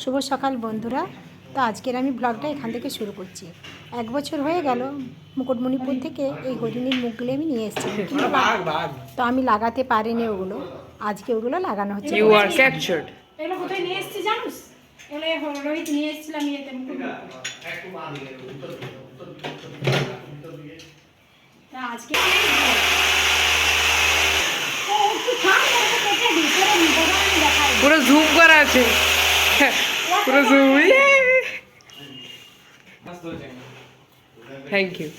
শুভ সকাল বন্ধুরা। তো আজকের আমি ব্লগটা এখান থেকে শুরু করছি। 1 বছর হয়ে গেল মুকুটমণিপুর থেকে এই হরিণীর মুখগুলো আমি নিয়ে এসেছি, তো আমি লাগাতে পারিনি ওগুলো। আজকে ওগুলো লাগানো হচ্ছে। You are captured. এগুলো কোথায় নিয়ে এসেছি জানিস? এগুলো রোহিত নিয়ে এসেছিলাম ইয়েতে আজকে পুরো জুম করা আছে, পুরো জুম। Thank you.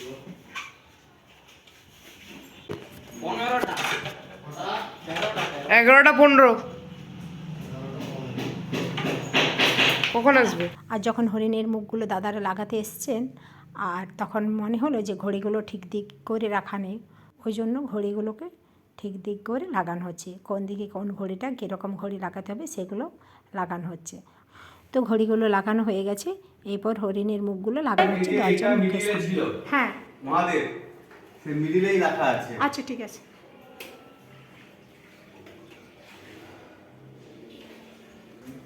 11:15 কখন আসবে? আর যখন হরিণের মুখগুলো দাদারা লাগাতে এসছেন, আর তখন মনে হলো যে ঘড়িগুলো ঠিক দিক করে রাখা নেই, ওই জন্য ঘড়িগুলোকে ঠিক দিক করে লাগানো হচ্ছে। কোন দিকে কোন ঘড়িটা কীরকম ঘড়ি লাগাতে হবে সেগুলো লাগানো হচ্ছে। তো ঘড়িগুলো লাগানো হয়ে গেছে, এরপর হরিণের মুখগুলো লাগানো হচ্ছে দরজার মুখে। হ্যাঁ মহাদেব সে মিডিলেই রাখা আছে। আচ্ছা ঠিক আছে।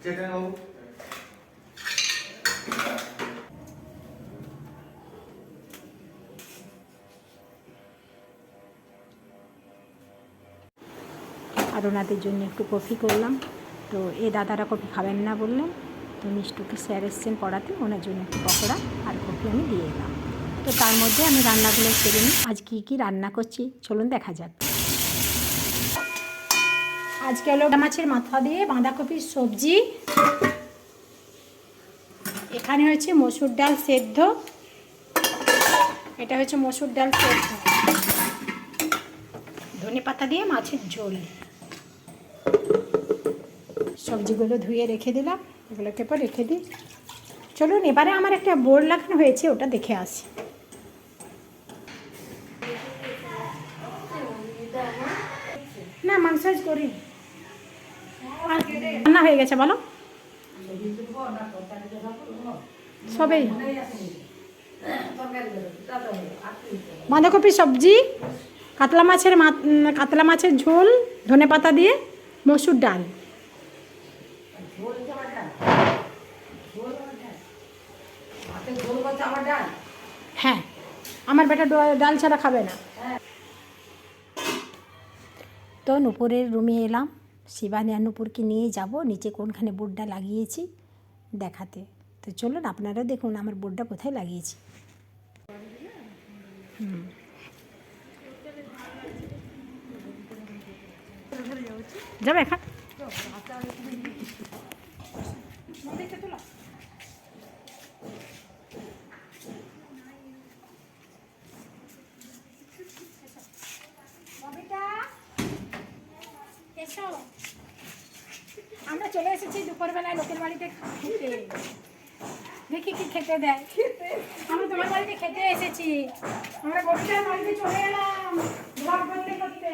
চেতন বাবু আর ওনাদের জন্য একটু কফি করলাম। তো এই দাদারা কফি খাবেন না বললেন, তো মিষ্টুকে স্যার এসছেন পড়াতে, ওনার জন্য একটু পকোড়া আর কফি আমি দিয়ে এলাম। তো তার মধ্যে আমি রান্নাগুলো সেরে নিই। আজ কী কী রান্না করছি চলুন দেখা যাক। আজকে হলো মাছের মাথা দিয়ে বাঁধাকপির সবজি, এখানে হচ্ছে মসুর ডাল সেদ্ধ, এটা হচ্ছে মসুর ডাল সেদ্ধ, ধনেপাতা দিয়ে মাছের ঝোল। সবজিগুলো ধুয়ে রেখে দিলাম, এগুলোকে পর রেখে দিই। চলুন এবারে আমার একটা বোর্ড লাগানো হয়েছে, ওটা দেখে আসি। না মাংস আজ করি, রান্না হয়ে গেছে বলো সবেই। বাঁধাকপি সবজি, কাতলা মাছের ঝোল, ধনেপাতা দিয়ে মসুর ডাল। হ্যাঁ আমার বেটা ডাল ছাড়া খাবে না। তো নুপুরের রুমে এলাম, শিবানী আর নুপুরকে নিয়ে যাব নিচে কোনখানে বোর্ডটা লাগিয়েছি দেখাতে। তো চলুন আপনারা দেখুন আমার বোর্ডটা কোথায় লাগিয়েছি। যাবে এখন এসো, আমরা চলে এসেছি দুপুরবেলায় লোকের বাড়িতে খেতে। দেখি কি খেতে দেয়। আমরা তোমার বাড়িতে খেতে এসেছি, আমরা ববিতার বাড়িতে চলে এলাম ব্লগ করতে করতে।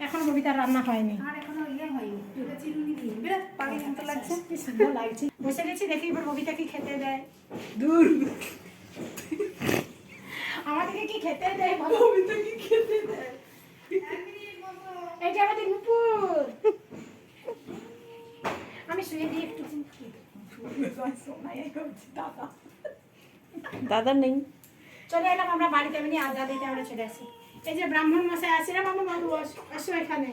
এখন কবিতার রান্না হয়নি, বসে গেছি দেখি এবার কবিতা কি খেতে দেয়। দূর আমাদেরকে কি খেতে দেয়, কবিতা কি খেতে দেয়। এটা আমাদের নুপুর, আমি শুয়ে দিই একটু। দাদা নেই, চলে এলাম আমরা বাড়িতে, এমনি আদা দিতে আমরা চলে আসি। এই যে ব্রাহ্মণ মশাই আছে না, বাবু বাবু আসো এখানে।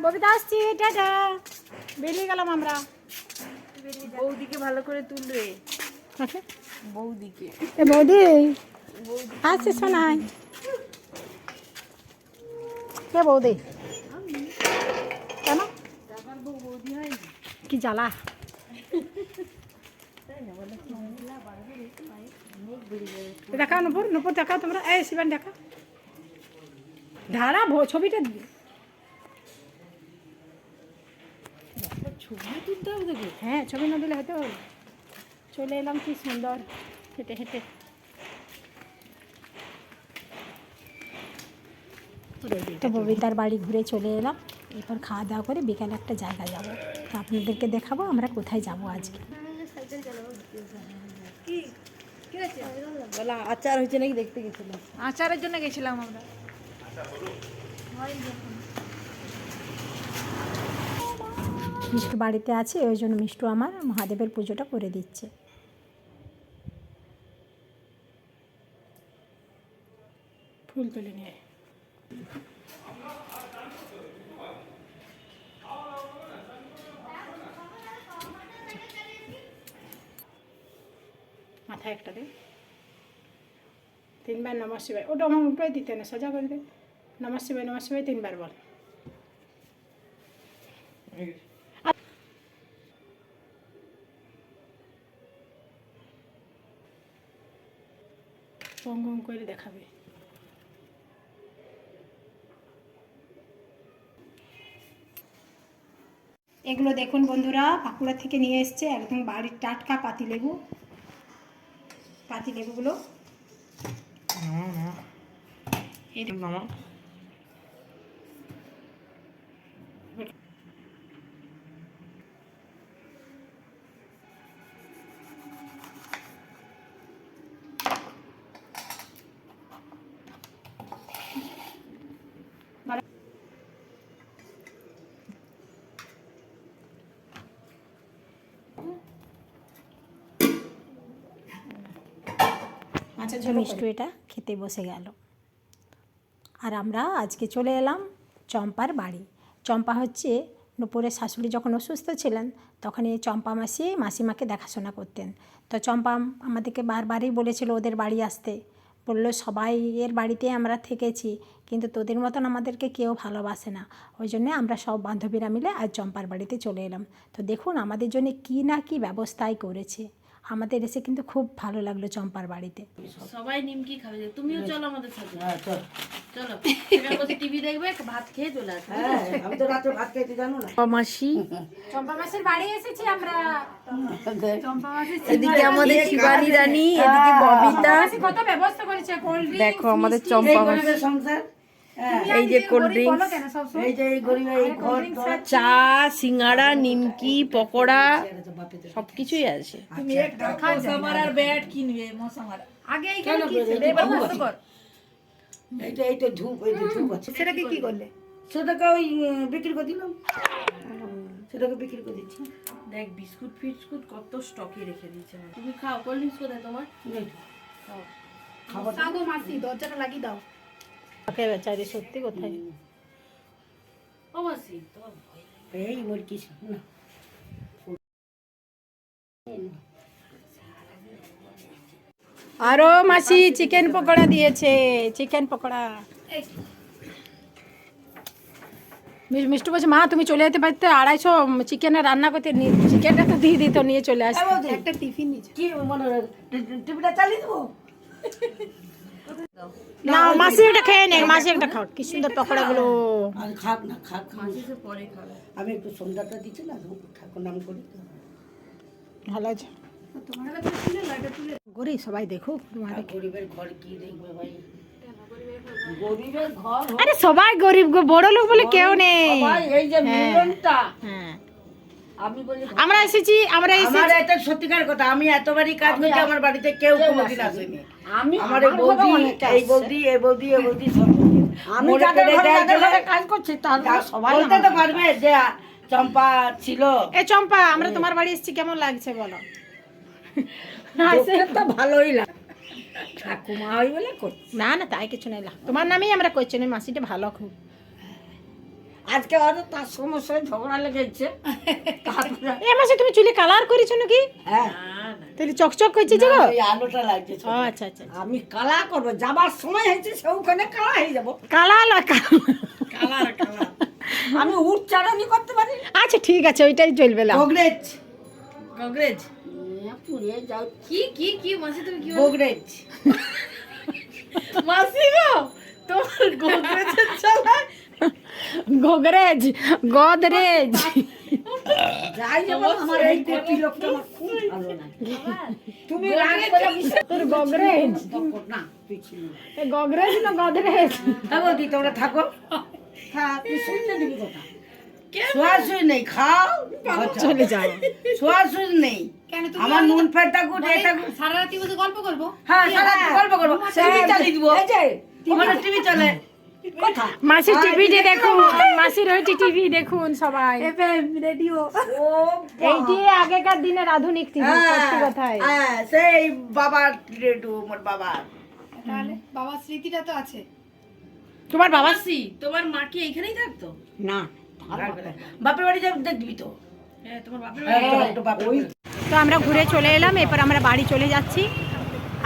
ববিতা আসছি, টাটা। বেরিয়ে গেলাম আমরা। বৌদিকে ভালো করে তুলবে, বৌদিকে। এ বৌদি আসছে শোনায়, কে বৌদি কেন কি জ্বালা। দেখাও নুপুর, নুপুর দেখাও তোমরা, এই শিবান দেখা ধারা ছবিটা ছবি তুলতে হবে দেখো। হ্যাঁ ছবি না দিলে হতে হবে। চলে এলাম কি সুন্দর হেঁটে হেঁটে। তো ববিতার বাড়ি ঘুরে চলে এলাম, এরপর খাওয়া দাওয়া করে বিকালে একটা জায়গা যাব। তো আপনাদেরকে দেখাবো আমরা কোথায় যাব আজকে। বলা আচার হয়েছে নাকি দেখতে গেছিলাম। আচারের জন্য গেছিলাম আমরা। মিষ্টু বাড়িতে আছে, ওই জন্য মিষ্টু আমার মহাদেবের পুজোটা করে দিচ্ছে। ফুল তুলে নিয়ে মাথায় একটা দে, 3 বার নমঃ শিবায়। ওটা আমার উল্টোই দিতে না, সোজা করে দে। নমঃ শিবায় 3 বার বল। পঙ্গম করে দেখাবে। এগুলো দেখুন বন্ধুরা, বাঁকুড়া থেকে নিয়ে এসছে একদম বাড়ির টাটকা পাতিলেবুগুলো। এই মামা মিষ্টু এটা খেতে বসে গেল। আর আমরা আজকে চলে এলাম চম্পার বাড়ি। চম্পা হচ্ছে নূপুরের শাশুড়ি যখন অসুস্থ ছিলেন তখন এই চম্পা মাসিমাকে দেখাশোনা করতেন। তো চম্পা আমাদেরকে বারবারই বলেছিল ওদের বাড়ি আসতে, বললো সবাই এর বাড়িতে আমরা থেকেছি কিন্তু তোদের মতন আমাদেরকে কেউ ভালোবাসে না। ওই জন্যে আমরা সব বান্ধবীরা মিলে আজ চম্পার বাড়িতে চলে এলাম। তো দেখুন আমাদের জন্য কী না কী ব্যবস্থাই করেছে। আমাদের এসে কিন্তু খুব ভালো লাগলো চম্পার বাড়িতে। সবাই নিমকি খাবে, তুমিও চলো আমাদের সাথে। চলো এখানে বসে টিভি দেখবে, ভাত খেয়ে চলে আসবে। আমি তো রাতে ভাত খাইতে জানো না। মাসি চম্পা মাসির বাড়ি এসেছি আমরা। এদিকে আমাদের শিবানী রানী, এদিকে ববিতা। কত ব্যবস্থা করেছে, কোল্ড ড্রিঙ্কস, দেখো আমাদের চম্পা মাসি। গরিবের সংসার, এই যে কোল্ড ড্রিঙ্কস, এই যে এই গরিবের এই ঘর দর। চা, সিঙ্গাড়া, নিমকি, পকোড়া সবকিছুই আছে। এইটা ধূপ, এই যে ধূপ আছে। সেটাকে কি করলে? সেটাকে ওই বিক্রি করে দিলাম, সেটাকে বিক্রি করে দিচ্ছি। দেখ বিস্কুট ফিস্কুট কত স্টকে রেখে দিয়েছে। তুমি খাও, কোল্ড ড্রিঙ্কস কোথায় তোমার? খাবার সাগো মাসি দরজাটা লাগিয়ে দাও। ওকে বেচারি সত্যি কোথায় ও মাসি তো এই মুরগি না। আরো মাসি চিকেন পকোড়া দিয়েছে, চিকেন পকোড়া। মিষ্টু বলছে মা তুমি চলে যেতে পারতে, 250 চিকেনে রান্না করতে, চিকেনটা তো দিয়ে দিত, নিয়ে চলে আসতে। একটা টিফিন নিয়েছে। কি মনে হয় টিভিটা চালিয়ে দেবো? না মাসি একটা খেয়ে নে, মাসি একটা খাও। কি সুন্দর পকোড়াগুলো। আর খাক না, খাক। মাসি তো পরে খাবে। আমি একটু সন্ধ্যাটা দিচ্ছি না, ঠাকুর নাম করি। ভালো আছে। গরিব সবাই দেখুক। গরিবের ঘর কি দেখবে ভাই? গরিবের ঘর, আরে সবাই গরিব গো, বড় লোক বলে কেউ নেই। ভাই এই যে মিলনটা, হ্যাঁ আমি বলি আমরা এসেছি, আমরা আমার এটা সত্যিকার কথা। আমি এতবারই কাজ করছি, আমার বাড়িতে কেউ কোনোদিন আসেনি। আমার এই বৌদি, এই বৌদি, এই বৌদি, এই বৌদি সব আমি যাদের ঘরে কাজ করছি তারা সবাই বলতে তো পারবে যে চম্পা ছিল। এ চম্পা আমরা তোমার বাড়ি এসেছি, কেমন লাগছে বলো? তো ভালোই লাগে, ঠাকুমা হই বলে করছি। না না তাই কিছু নাই, তোমার নামেই আমরা করছি না। মাসিটা ভালো খুব। আজকে হয়তো তার সমস্যায় ঝগড়া লেগেছে। এ মাসে তুমি চুলে কালার করেছো নাকি? হ্যাঁ, তাহলে চকচক করছে যে গো। এই আলোটা লাগছে। ও আচ্ছা আচ্ছা। আমি কালা করবো, যাবার সময় হয়েছে সে ওখানে কালা হয়ে যাবো। কালার কালার কালার আমি উচ্চারণই করতে পারি। আচ্ছা ঠিক আছে, ওইটাই চলবে না। গোগরেজ, গগরেজ পুড়িয়ে যাও। কি কি কি মাসি তুমি কি গোগরেজ মাসি গো তোমার গোদরেজের চালায় গোদরেজ, গোদরেজ। যাই যাবো, আমার এই কোটি লোকটা আমার খুব ভালো লাগে। তুমি রাগ করে তোর গোদরেজ না, তুই ছিল গোদরেজ না গোদরেজ? হ্যাঁ বৌদি তোমরা থাকো। হ্যাঁ তুই শুনতে দিবি কথা। শোয়াশুই নেই, খাও চলে যাও। শোয়াশুই নেই। কেন তুমি আমার নুন ফের থাকুক, এ থাকুক। সারা রাতি বসে গল্প করবো? হ্যাঁ, সারা রাত গল্প করবো, টিভি চালিয়ে দিবো। আমার টিভি চলে। মাসির টিভিতে দেখুন, মাসির ওইটি টিভি দেখুন সবাই। রেডিও। ও এইটি আগেকার দিনের আধুনিক টিভি, সত্যি কথাই। হ্যাঁ, সেই বাবার রেডিও, মোর বাবার। তাহলে বাবার স্মৃতিটা তো আছে। তোমার বাবা মাসি তোমার মা কি এখানেই থাকতো? না, বাপের বাড়ি যাবি, দেখবি তো। হ্যাঁ তোমার বাপের একটু বাপের বাড়ি। তো আমরা ঘুরে চলে এলাম, এরপর আমরা বাড়ি চলে যাচ্ছি।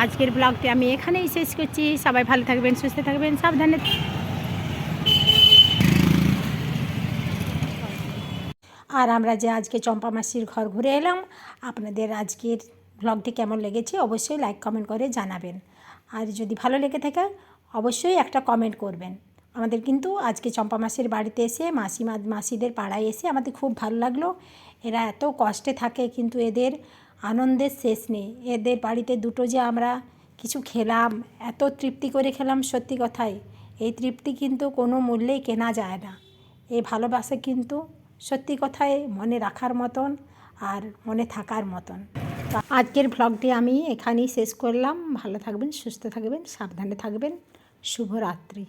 আজকের ব্লগটি আমি এখানেই শেষ করছি। সবাই ভালো থাকবেন, সুস্থ থাকবেন, সাবধানে। আর আমরা যে আজকে চম্পা মাসির ঘর ঘুরে এলাম, আপনাদের আজকের ব্লগটি কেমন লেগেছে অবশ্যই লাইক কমেন্ট করে জানাবেন। আর যদি ভালো লেগে থাকে অবশ্যই একটা কমেন্ট করবেন। আমাদের কিন্তু আজকে চম্পা মাসির বাড়িতে এসে মাসিদের পাড়ায় এসে আমাদের খুব ভালো লাগলো। এরা এত কষ্টে থাকে কিন্তু এদের আনন্দের শেষ নেই। এদের বাড়িতে দুটো যে আমরা কিছু খেলাম, এত তৃপ্তি করে খেলাম, সত্যি কথাই এই তৃপ্তি কিন্তু কোনো মূল্যেই কেনা যায় না। এই ভালোবাসা কিন্তু সত্যি কথাই মনে রাখার মতন আর মনে থাকার মতন। তো আজকের ভ্লগটি আমি এখানেই শেষ করলাম। ভালো থাকবেন, সুস্থ থাকবেন, সাবধানে থাকবেন। শুভরাত্রি।